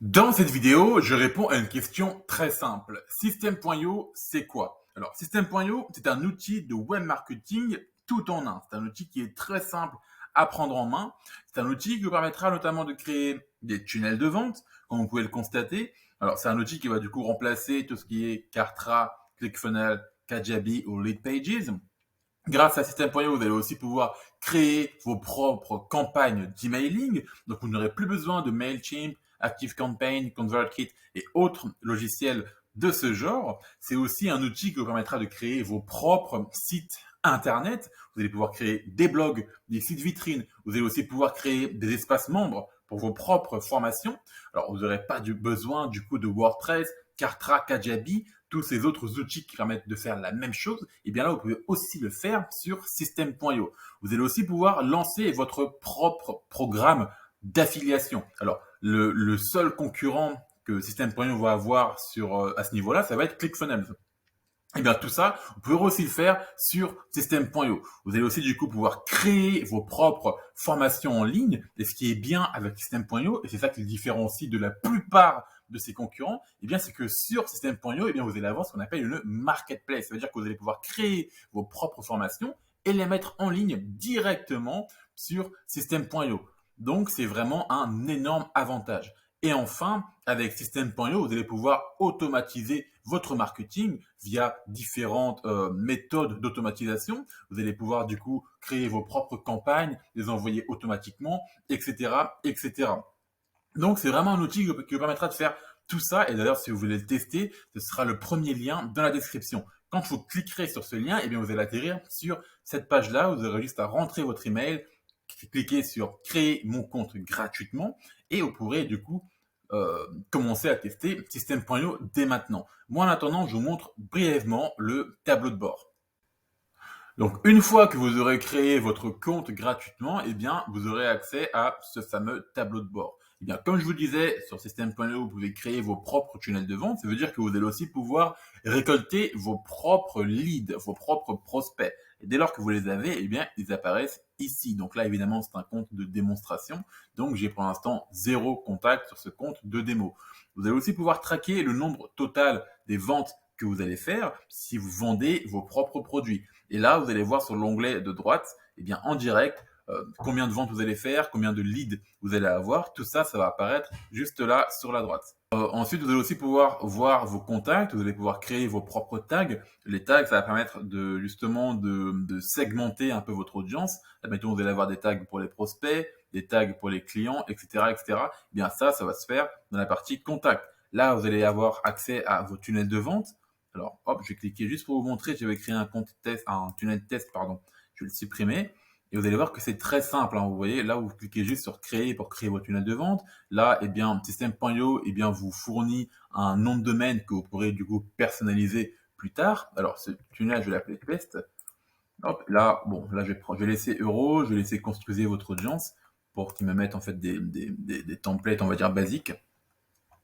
Dans cette vidéo, je réponds à une question très simple. System.io, c'est quoi? Alors, System.io, c'est un outil de web marketing tout en un. C'est un outil qui est très simple à prendre en main. C'est un outil qui vous permettra notamment de créer des tunnels de vente, comme vous pouvez le constater. Alors, c'est un outil qui va du coup remplacer tout ce qui est Kartra, ClickFunnels, Kajabi ou Leadpages. Grâce à System.io, vous allez aussi pouvoir créer vos propres campagnes d'emailing. Donc, vous n'aurez plus besoin de Mailchimp, ActiveCampaign, ConvertKit et autres logiciels de ce genre. C'est aussi un outil qui vous permettra de créer vos propres sites Internet. Vous allez pouvoir créer des blogs, des sites vitrines. Vous allez aussi pouvoir créer des espaces membres pour vos propres formations. Alors, vous n'aurez pas besoin du coup de WordPress, Kartra, Kajabi, tous ces autres outils qui permettent de faire la même chose. Et bien là, vous pouvez aussi le faire sur System.io. Vous allez aussi pouvoir lancer votre propre programme d'affiliation. Alors, le seul concurrent que System.io va avoir à ce niveau-là, ça va être ClickFunnels. Et bien tout ça, vous pouvez aussi le faire sur System.io. Vous allez aussi du coup pouvoir créer vos propres formations en ligne. Et ce qui est bien avec System.io, et c'est ça qui le différencie de la plupart de ses concurrents, eh bien c'est que sur System.io, eh bien vous allez avoir ce qu'on appelle une marketplace. Ça veut dire que vous allez pouvoir créer vos propres formations et les mettre en ligne directement sur System.io. Donc c'est vraiment un énorme avantage. Et enfin, avec System.io, vous allez pouvoir automatiser votre marketing via différentes méthodes d'automatisation. Vous allez pouvoir du coup créer vos propres campagnes, les envoyer automatiquement, etc., etc. Donc c'est vraiment un outil qui vous permettra de faire tout ça. Et d'ailleurs, si vous voulez le tester, ce sera le premier lien dans la description. Quand vous cliquerez sur ce lien, eh bien, vous allez atterrir sur cette page-là. Vous aurez juste à rentrer votre email, cliquer sur créer mon compte gratuitement et vous pourrez du coup commencer à tester System.io dès maintenant. Moi, en attendant, je vous montre brièvement le tableau de bord. Donc, une fois que vous aurez créé votre compte gratuitement, eh bien, vous aurez accès à ce fameux tableau de bord. Eh bien, comme je vous disais, sur System.io, vous pouvez créer vos propres tunnels de vente. Ça veut dire que vous allez aussi pouvoir récolter vos propres leads, vos propres prospects. Et dès lors que vous les avez, eh bien, ils apparaissent ici. Donc là, évidemment, c'est un compte de démonstration. Donc, j'ai pour l'instant 0 contact sur ce compte de démo. Vous allez aussi pouvoir traquer le nombre total des ventes que vous allez faire si vous vendez vos propres produits. Et là, vous allez voir sur l'onglet de droite, eh bien, en direct, combien de ventes vous allez faire, combien de leads vous allez avoir. Tout ça, ça va apparaître juste là sur la droite. Ensuite, vous allez aussi pouvoir voir vos contacts. Vous allez pouvoir créer vos propres tags. Les tags, ça va permettre justement de segmenter un peu votre audience. Admettons, vous allez avoir des tags pour les prospects, des tags pour les clients, etc., etc. Eh bien, ça va se faire dans la partie contact. Là, vous allez avoir accès à vos tunnels de vente. Alors, hop, je vais cliquer juste pour vous montrer. J'avais créé un compte test, un tunnel test, pardon. Je vais le supprimer. Et vous allez voir que c'est très simple, hein. Vous voyez, là, vous cliquez juste sur créer pour créer votre tunnel de vente. Là, eh bien, System.io, eh bien, vous fournit un nom de domaine que vous pourrez, du coup, personnaliser plus tard. Alors, ce tunnel, je vais l'appeler test. Hop, là, bon, là, je vais laisser euro, je vais laisser construire votre audience pour qu'il me mette, en fait, des templates, on va dire, basiques.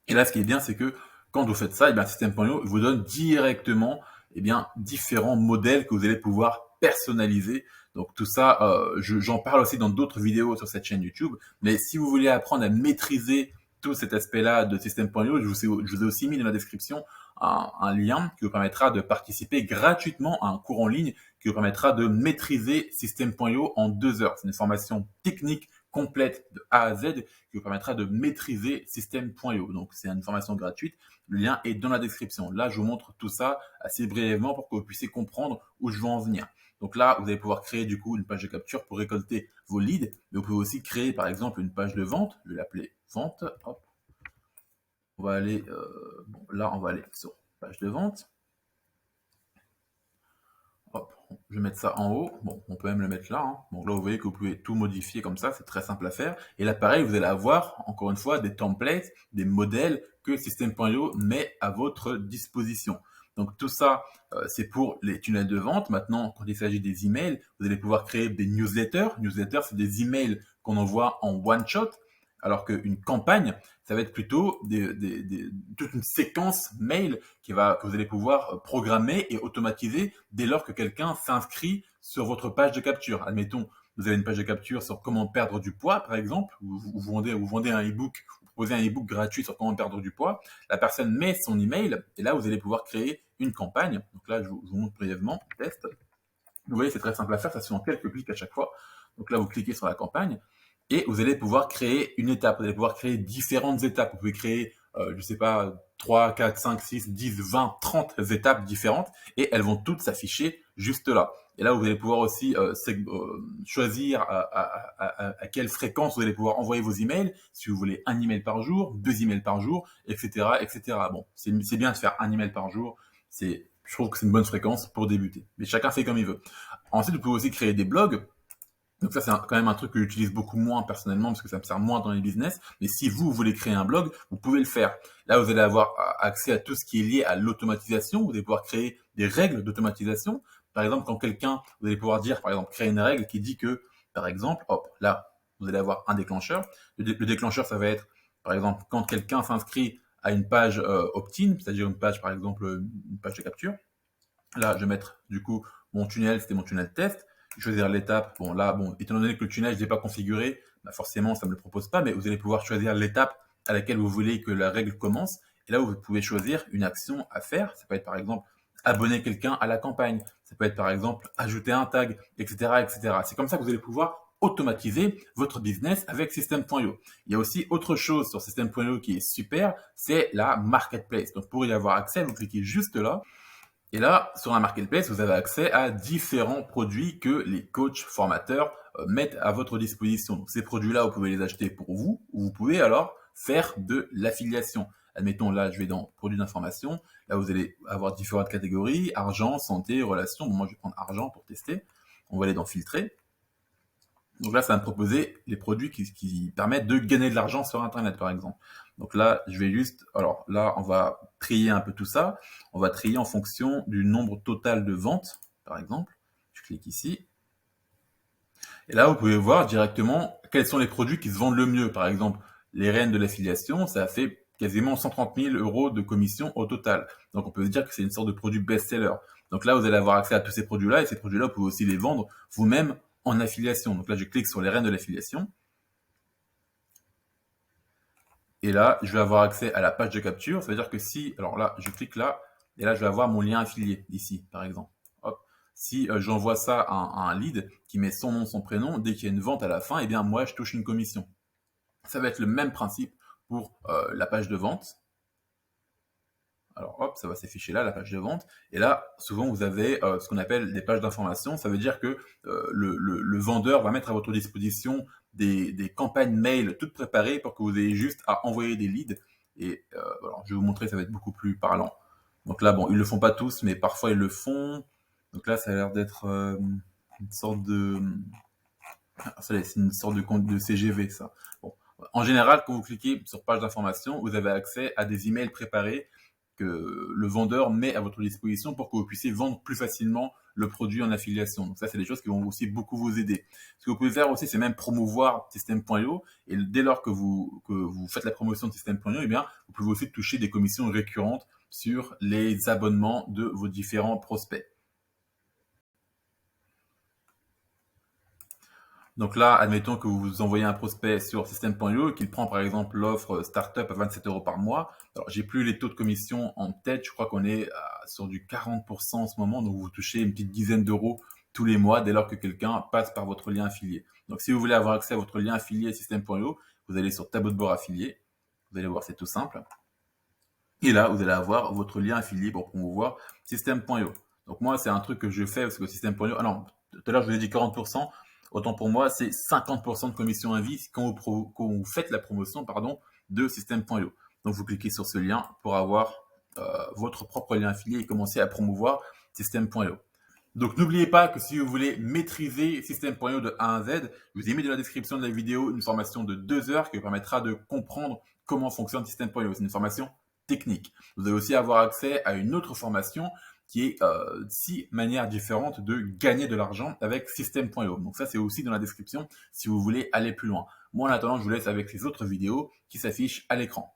Et là, ce qui est bien, c'est que quand vous faites ça, eh bien, System.io vous donne directement eh bien, différents modèles que vous allez pouvoir personnaliser. Donc tout ça, j'en parle aussi dans d'autres vidéos sur cette chaîne YouTube. Mais si vous voulez apprendre à maîtriser tout cet aspect-là de System.io, je vous ai aussi mis dans la description un lien qui vous permettra de participer gratuitement à un cours en ligne qui vous permettra de maîtriser System.io en 2 heures. C'est une formation technique complète de A à Z qui vous permettra de maîtriser System.io. Donc, c'est une formation gratuite. Le lien est dans la description. Là, je vous montre tout ça assez brièvement pour que vous puissiez comprendre où je veux en venir. Donc là, vous allez pouvoir créer du coup une page de capture pour récolter vos leads. Mais vous pouvez aussi créer par exemple une page de vente. Je vais l'appeler vente. Hop. On va aller, bon, là, on va aller sur page de vente. Hop, je vais mettre ça en haut. Bon, on peut même le mettre là, hein. Donc là, vous voyez que vous pouvez tout modifier comme ça. C'est très simple à faire. Et là, pareil, vous allez avoir, encore une fois, des templates, des modèles que System.io met à votre disposition. Donc tout ça, c'est pour les tunnels de vente. Maintenant, quand il s'agit des emails, vous allez pouvoir créer des newsletters. Newsletters, c'est des emails qu'on envoie en one shot. Alors qu'une campagne, ça va être plutôt toute une séquence mail que vous allez pouvoir programmer et automatiser dès lors que quelqu'un s'inscrit sur votre page de capture. Admettons, vous avez une page de capture sur comment perdre du poids, par exemple, ou vous vendez un e-book proposer un ebook gratuit sur comment perdre du poids. La personne met son email et là, vous allez pouvoir créer une campagne. Donc là, je vous montre brièvement, test. Vous voyez, c'est très simple à faire, ça se fait en quelques clics à chaque fois. Donc là, vous cliquez sur la campagne et vous allez pouvoir créer une étape. Vous allez pouvoir créer différentes étapes. Vous pouvez créer, je ne sais pas, 3, 4, 5, 6, 10, 20, 30 étapes différentes et elles vont toutes s'afficher juste là. Et là, vous allez pouvoir aussi choisir à quelle fréquence vous allez pouvoir envoyer vos emails. Si vous voulez un email par jour, 2 emails par jour, etc., etc. Bon, c'est bien de faire un email par jour. Je trouve que c'est une bonne fréquence pour débuter. Mais chacun fait comme il veut. Ensuite, vous pouvez aussi créer des blogs. Donc ça, c'est quand même un truc que j'utilise beaucoup moins personnellement parce que ça me sert moins dans les business. Mais si vous voulez créer un blog, vous pouvez le faire. Là, vous allez avoir accès à tout ce qui est lié à l'automatisation. Vous allez pouvoir créer des règles d'automatisation. Par exemple, quand vous allez pouvoir dire, par exemple, créer une règle qui dit que, par exemple, hop, là, vous allez avoir un déclencheur. Le déclencheur, ça va être, par exemple, quand quelqu'un s'inscrit à une page opt-in, c'est-à-dire une page, par exemple, une page de capture. Là, je vais mettre, du coup, mon tunnel, c'était mon tunnel test. Je vais choisir l'étape. Bon, là, étant donné que le tunnel, je ne l'ai pas configuré, bah forcément, ça ne me le propose pas, mais vous allez pouvoir choisir l'étape à laquelle vous voulez que la règle commence. Et là, vous pouvez choisir une action à faire. Ça peut être, par exemple, abonner quelqu'un à la campagne. Ça peut être, par exemple, ajouter un tag, etc., etc. C'est comme ça que vous allez pouvoir automatiser votre business avec System.io. Il y a aussi autre chose sur System.io qui est super, c'est la marketplace. Donc, pour y avoir accès, vous cliquez juste là. Et là, sur la marketplace, vous avez accès à différents produits que les coachs formateurs mettent à votre disposition. Donc, ces produits-là, vous pouvez les acheter pour vous, ou vous pouvez alors faire de l'affiliation. Admettons, là, je vais dans produits d'information. Là, vous allez avoir différentes catégories, argent, santé, relations. Bon, moi, je vais prendre argent pour tester. On va aller dans filtrer. Donc là, ça va me proposer les produits qui permettent de gagner de l'argent sur Internet, par exemple. Donc là, je vais juste... Alors là, on va trier un peu tout ça. On va trier en fonction du nombre total de ventes, par exemple. Je clique ici. Et là, vous pouvez voir directement quels sont les produits qui se vendent le mieux. Par exemple, les rênes de l'affiliation, ça fait quasiment 130 000 € de commission au total. Donc on peut se dire que c'est une sorte de produit best-seller. Donc là, vous allez avoir accès à tous ces produits-là, et ces produits-là, vous pouvez aussi les vendre vous-même en affiliation. Donc là, je clique sur les rênes de l'affiliation. Et là, je vais avoir accès à la page de capture. Ça veut dire que si, alors là, je clique là, et là, je vais avoir mon lien affilié ici, par exemple. Hop. Si j'envoie ça à un lead qui met son nom, son prénom, dès qu'il y a une vente à la fin, eh bien moi, je touche une commission. Ça va être le même principe pour la page de vente. Alors hop, ça va s'afficher là, la page de vente. Et là, souvent, vous avez ce qu'on appelle des pages d'information. Ça veut dire que le vendeur va mettre à votre disposition des campagnes mail toutes préparées pour que vous ayez juste à envoyer des leads. Et alors, je vais vous montrer, ça va être beaucoup plus parlant. Donc là, bon, ils le font pas tous, mais parfois ils le font. Donc là, ça a l'air d'être une sorte de... C'est une sorte de CGV, ça. Bon. En général, quand vous cliquez sur page d'information, vous avez accès à des emails préparés que le vendeur met à votre disposition pour que vous puissiez vendre plus facilement le produit en affiliation. Donc ça, c'est des choses qui vont aussi beaucoup vous aider. Ce que vous pouvez faire aussi, c'est même promouvoir System.io. Et dès lors que vous faites la promotion de System.io, eh bien, vous pouvez aussi toucher des commissions récurrentes sur les abonnements de vos différents prospects. Donc là, admettons que vous envoyez un prospect sur System.io et qu'il prend par exemple l'offre Startup à 27 € par mois. Alors, j'ai plus les taux de commission en tête. Je crois qu'on est sur du 40% en ce moment. Donc, vous touchez une petite dizaine d'euros tous les mois dès lors que quelqu'un passe par votre lien affilié. Donc, si vous voulez avoir accès à votre lien affilié System.io, vous allez sur tableau de bord affilié. Vous allez voir, c'est tout simple. Et là, vous allez avoir votre lien affilié pour promouvoir System.io. Donc, moi, c'est un truc que je fais parce que System.io... Ah non, tout à l'heure, je vous ai dit 40%. Autant pour moi, c'est 50% de commission à vie quand vous faites la promotion de System.io. Donc, vous cliquez sur ce lien pour avoir votre propre lien affilié et commencer à promouvoir System.io. Donc, n'oubliez pas que si vous voulez maîtriser System.io de A à Z, je vous ai mis dans la description de la vidéo une formation de 2 heures qui vous permettra de comprendre comment fonctionne System.io. C'est une formation technique. Vous allez aussi avoir accès à une autre formation qui est 6 manières différentes de gagner de l'argent avec System.io. Donc ça, c'est aussi dans la description si vous voulez aller plus loin. Moi, en attendant, je vous laisse avec les autres vidéos qui s'affichent à l'écran.